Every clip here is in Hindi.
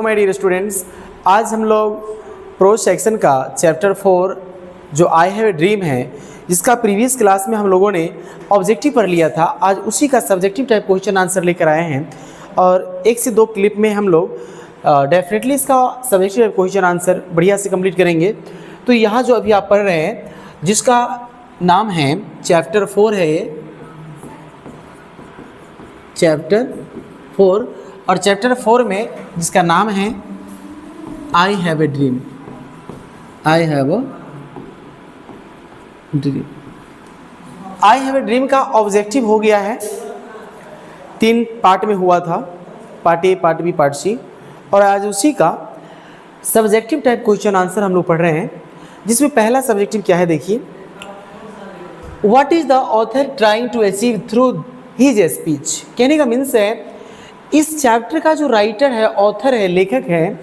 माय डियर स्टूडेंट्स, आज हम लोग प्रोज सेक्शन का चैप्टर 4 जो आई हैव ए ड्रीम है, जिसका प्रीवियस क्लास में हम लोगों ने ऑब्जेक्टिव पढ़ लिया था। आज उसी का सब्जेक्टिव टाइप क्वेश्चन आंसर लेकर आए हैं और 1 से 2 क्लिप में हम लोग डेफिनेटली इसका सब्जेक्टिव टाइप क्वेश्चन आंसर बढ़िया से कंप्लीट करेंगे। तो यहाँ जो अभी आप पढ़ रहे हैं, जिसका नाम है चैप्टर 4 है, ये चैप्टर 4, और चैप्टर 4 में जिसका नाम है I have a dream. I have a dream. I have a dream का ऑब्जेक्टिव हो गया है, 3 पार्ट में हुआ था, part A, part B, part C, और आज उसी का सब्जेक्टिव टाइप क्वेश्चन आंसर हम लोग पढ़ रहे हैं, जिसमें पहला सब्जेक्टिव क्या है, देखिए। What is the author trying to achieve through his speech. कहने का मीन्स है, इस चैप्टर का जो राइटर है, ऑथर है, लेखक है,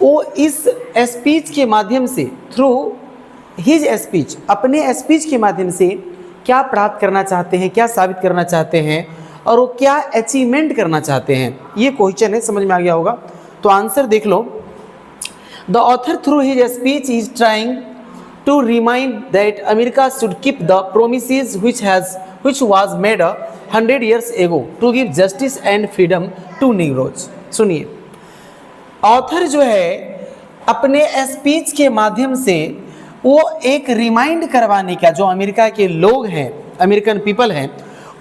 वो इस स्पीच के माध्यम से, थ्रू हिज स्पीच, अपने स्पीच के माध्यम से क्या प्राप्त करना चाहते हैं, क्या साबित करना चाहते हैं, और वो क्या अचीवमेंट करना चाहते हैं, ये क्वेश्चन है। समझ में आ गया होगा, तो आंसर देख लो। The author through his speech is trying to remind that America should keep the promises which was made 100 years ago to give justice and freedom to Negroes। सुनिए, ऑथर जो है अपने स्पीच के माध्यम से वो एक रिमाइंड करवाने का, जो अमेरिका के लोग हैं, अमेरिकन पीपल हैं,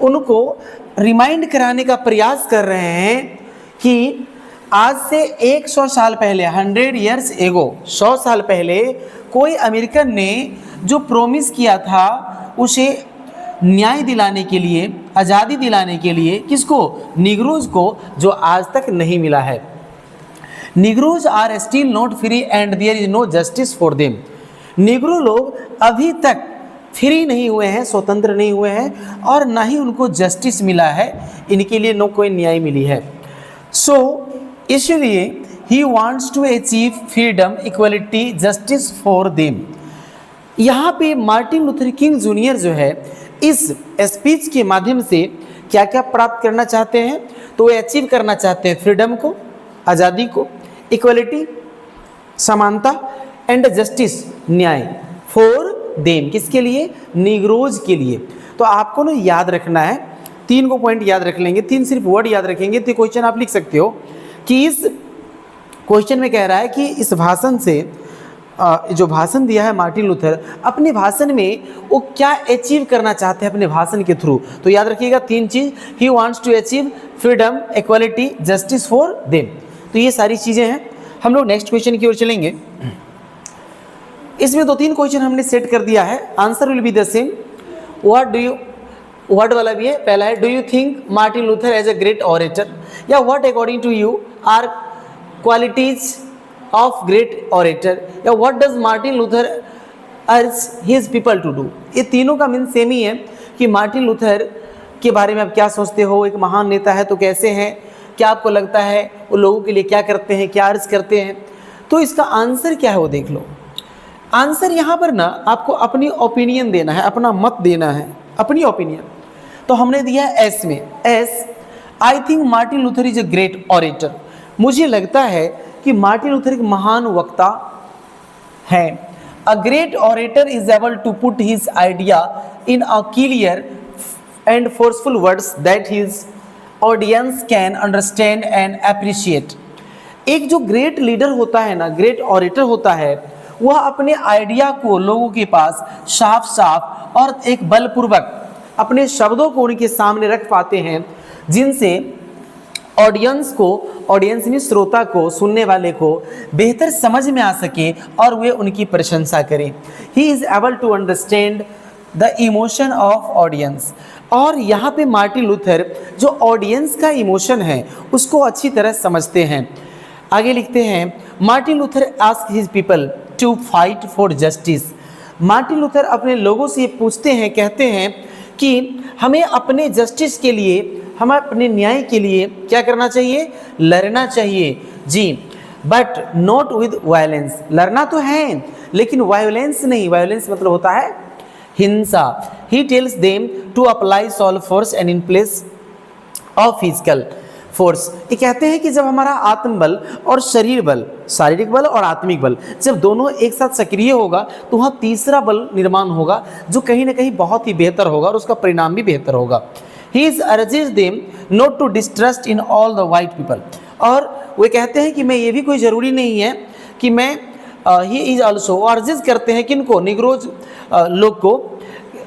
उनको रिमाइंड कराने का प्रयास कर रहे हैं कि आज से 100 साल पहले, 100 years ago, 100 साल पहले कोई अमेरिकन ने जो प्रोमिस किया था, उसे न्याय दिलाने के लिए, आज़ादी दिलाने के लिए, किसको? निग्रोज को, जो आज तक नहीं मिला है। Negroes are still not free and there is no justice for them. Negro लोग अभी तक फ्री नहीं हुए हैं, स्वतंत्र नहीं हुए हैं, और ना ही उनको जस्टिस मिला है, इनके लिए नो कोई न्याय मिली है। सो इसलिए ही wants to achieve freedom, equality, justice for them. यहाँ पे मार्टिन लूथर किंग जूनियर जो है, इस स्पीच के माध्यम से क्या क्या प्राप्त करना चाहते हैं, तो वे अचीव करना चाहते हैं फ्रीडम को, आज़ादी को, इक्वलिटी, समानता, एंड जस्टिस, न्याय, फॉर देम, किसके लिए? निग्रोज के लिए। तो आपको ना याद रखना है, 3 को पॉइंट याद रख लेंगे, 3 सिर्फ वर्ड याद रखेंगे तो क्वेश्चन आप लिख सकते हो कि इस क्वेश्चन में कह रहा है कि इस भाषण से, जो भाषण दिया है मार्टिन लूथर, अपने भाषण में वो क्या अचीव करना चाहते हैं अपने भाषण के थ्रू। तो याद रखिएगा 3 चीज़, he wants to achieve freedom, equality, justice for them. तो ये सारी चीज़ें हैं। हम लोग नेक्स्ट क्वेश्चन की ओर चलेंगे। इसमें 2-3 क्वेश्चन हमने सेट कर दिया है, answer will be the same. What वाला भी है। पहला है, do you think Martin Luther as a great orator, या what according to you are qualities of great orator, या what does Martin Luther urge his people to do. ये तीनों का मीन सेम ही है कि मार्टिन लूथर के बारे में आप क्या सोचते हो, एक महान नेता है तो कैसे हैं, क्या आपको लगता है वो लोगों के लिए क्या करते हैं, क्या अर्ज करते हैं। तो इसका आंसर क्या है वो देख लो। आंसर यहाँ पर ना आपको अपनी ओपिनियन देना है, अपना मत देना है, अपनी ओपिनियन। तो हमने दिया है एस में, S, I think Martin Luther is a great orator. मुझे लगता है कि मार्टिन लूथर एक महान वक्ता है। A great orator is able to put his idea in a clear and forceful words that his audience can understand and appreciate. एक जो ग्रेट लीडर होता है ना, ग्रेट ऑरेटर होता है, वह अपने आइडिया को लोगों के पास साफ साफ और एक बलपूर्वक अपने शब्दों को उनके सामने रख पाते हैं, जिनसे ऑडियंस को, ऑडियंस यानी श्रोता को, सुनने वाले को बेहतर समझ में आ सके और वे उनकी प्रशंसा करें। He is able to understand the emotion of audience. और यहाँ पे मार्टिन लूथर जो ऑडियंस का इमोशन है उसको अच्छी तरह समझते हैं। आगे लिखते हैं, Martin Luther ask his people to fight for justice. Martin Luther अपने लोगों से पूछते हैं, कहते हैं कि हमें अपने जस्टिस के लिए, हमें अपने न्याय के लिए क्या करना चाहिए? लड़ना चाहिए जी, बट नॉट विद वायलेंस। लड़ना तो है लेकिन वायलेंस नहीं। वायलेंस मतलब होता है हिंसा। He tells them to apply soul force and in place of physical force. ये कहते हैं कि जब हमारा आत्मबल और शरीर बल, शारीरिक बल और आत्मिक बल, जब दोनों एक साथ सक्रिय होगा तो वहाँ तीसरा बल निर्माण होगा जो कहीं ना कहीं बहुत ही बेहतर होगा और उसका परिणाम भी बेहतर होगा। He is urges them not to distrust in all the white people. और वे कहते हैं कि मैं ये भी कोई ज़रूरी नहीं है कि मैं ही इज ऑल्सो, अर्जेस करते हैं किनको, निग्रोज लोग को,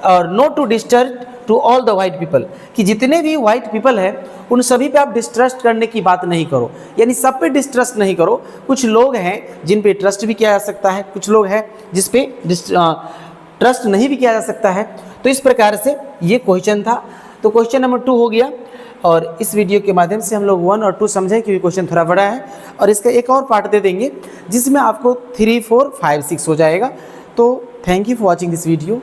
और not to disturb to all the white people, कि जितने भी वाइट पीपल हैं उन सभी पे आप डिस्ट्रस्ट करने की बात नहीं करो, यानी सब पे डिस्ट्रस्ट नहीं करो। कुछ लोग हैं जिन पे ट्रस्ट भी किया जा सकता है, कुछ लोग हैं जिस पे ट्रस्ट नहीं भी किया जा सकता है। तो इस प्रकार से ये क्वेश्चन था। तो क्वेश्चन नंबर 2 हो गया, और इस वीडियो के माध्यम से हम लोग 1 और 2 समझें क्योंकि क्वेश्चन थोड़ा बड़ा है, और इसका एक और पार्ट दे देंगे जिसमें आपको 3, 4, 5, 6 हो जाएगा। तो thank you for watching this video.